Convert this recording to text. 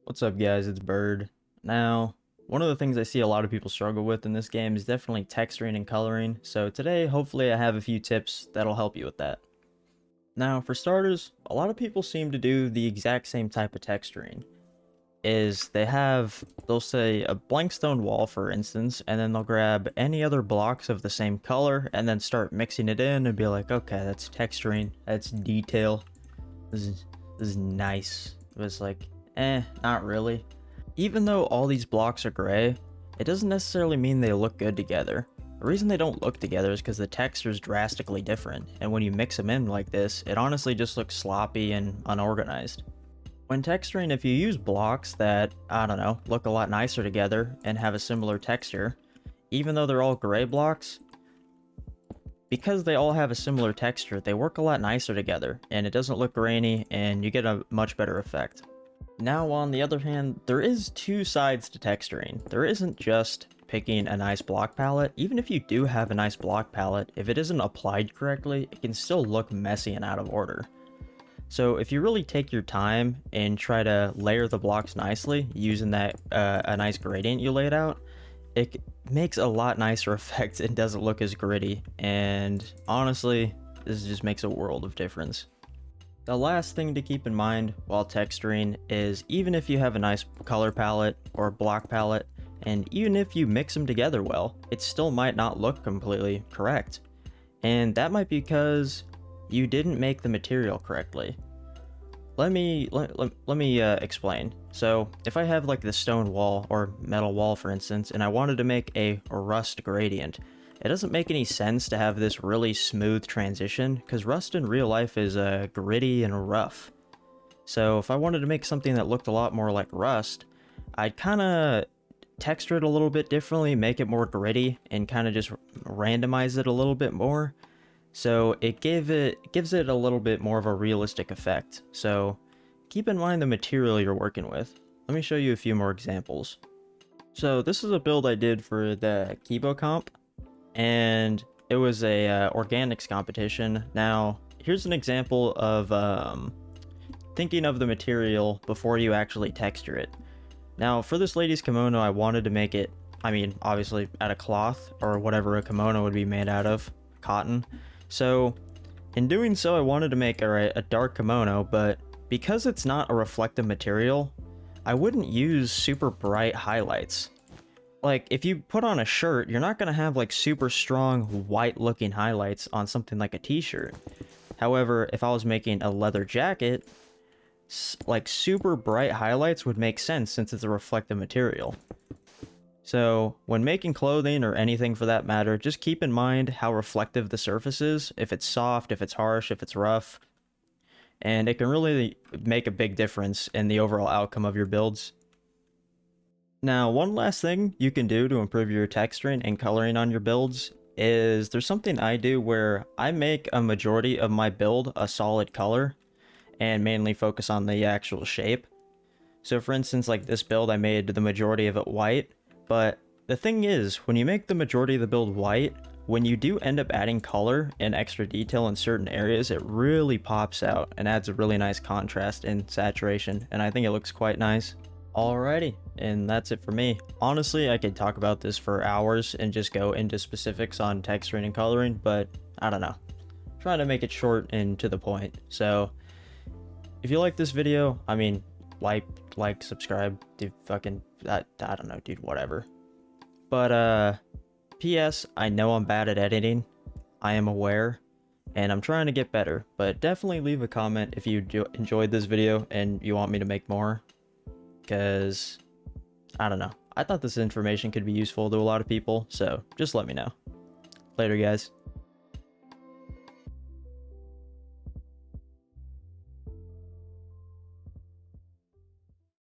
What's up guys, it's Bird. Now, one of the things I see a lot of people struggle with in this game is definitely texturing and coloring, so today hopefully I have a few tips that'll help you with that. Now, for starters, a lot of people seem to do the exact same type of texturing. They'll say a blank stone wall for instance, and then they'll grab any other blocks of the same color and then start mixing it in and be like, okay, that's texturing, that's detail, this is nice. But it's like, not really. Even though all these blocks are gray, it doesn't necessarily mean they look good together. The reason they don't look together is because the texture is drastically different, and when you mix them in like this, it honestly just looks sloppy and unorganized. When texturing, if you use blocks that, I don't know, look a lot nicer together and have a similar texture, even though they're all gray blocks, because they all have a similar texture, they work a lot nicer together, and it doesn't look grainy, and you get a much better effect. Now, on the other hand, there is two sides to texturing. There isn't just picking a nice block palette. Even if you do have a nice block palette, if it isn't applied correctly, it can still look messy and out of order. So if you really take your time and try to layer the blocks nicely using that a nice gradient you laid out, it makes a lot nicer effects and doesn't look as gritty. And honestly, this just makes a world of difference. The last thing to keep in mind while texturing is even if you have a nice color palette or block palette, and even if you mix them together well, it still might not look completely correct. And that might be because you didn't make the material correctly. Let me explain. So if I have like the stone wall or metal wall for instance, and I wanted to make a rust gradient, it doesn't make any sense to have this really smooth transition because rust in real life is gritty and rough. So if I wanted to make something that looked a lot more like rust, I'd kind of texture it a little bit differently, make it more gritty, and kind of just randomize it a little bit more. So it gives it a little bit more of a realistic effect. So keep in mind the material you're working with. Let me show you a few more examples. So this is a build I did for the Kibo comp, and it was a organics competition. Now here's an example of thinking of the material before you actually texture it. Now for this lady's kimono, I wanted to make it, I mean obviously out of cloth or whatever a kimono would be made out of, cotton. So in doing so, I wanted to make a dark kimono, but because it's not a reflective material, I wouldn't use super bright highlights. Like if you put on a shirt, you're not going to have like super strong white looking highlights on something like a t-shirt. However, if I was making a leather jacket, like super bright highlights would make sense since it's a reflective material. So when making clothing or anything for that matter, just keep in mind how reflective the surface is, if it's soft, if it's harsh, if it's rough, and it can really make a big difference in the overall outcome of your builds. Now, one last thing you can do to improve your texturing and coloring on your builds is there's something I do where I make a majority of my build a solid color and mainly focus on the actual shape. So for instance, like this build, I made the majority of it white. But the thing is, when you make the majority of the build white, when you do end up adding color and extra detail in certain areas, it really pops out and adds a really nice contrast and saturation, and I think it looks quite nice. Alrighty, and that's it for me. Honestly, I could talk about this for hours and just go into specifics on texturing and coloring, but I don't know. I'm trying to make it short and to the point. So if you like this video, I mean, like, subscribe, dude, fucking, I don't know, dude, whatever. But, P.S. I know I'm bad at editing. I am aware, and I'm trying to get better, but definitely leave a comment if you enjoyed this video and you want me to make more, because, I don't know. I thought this information could be useful to a lot of people, so just let me know. Later, guys.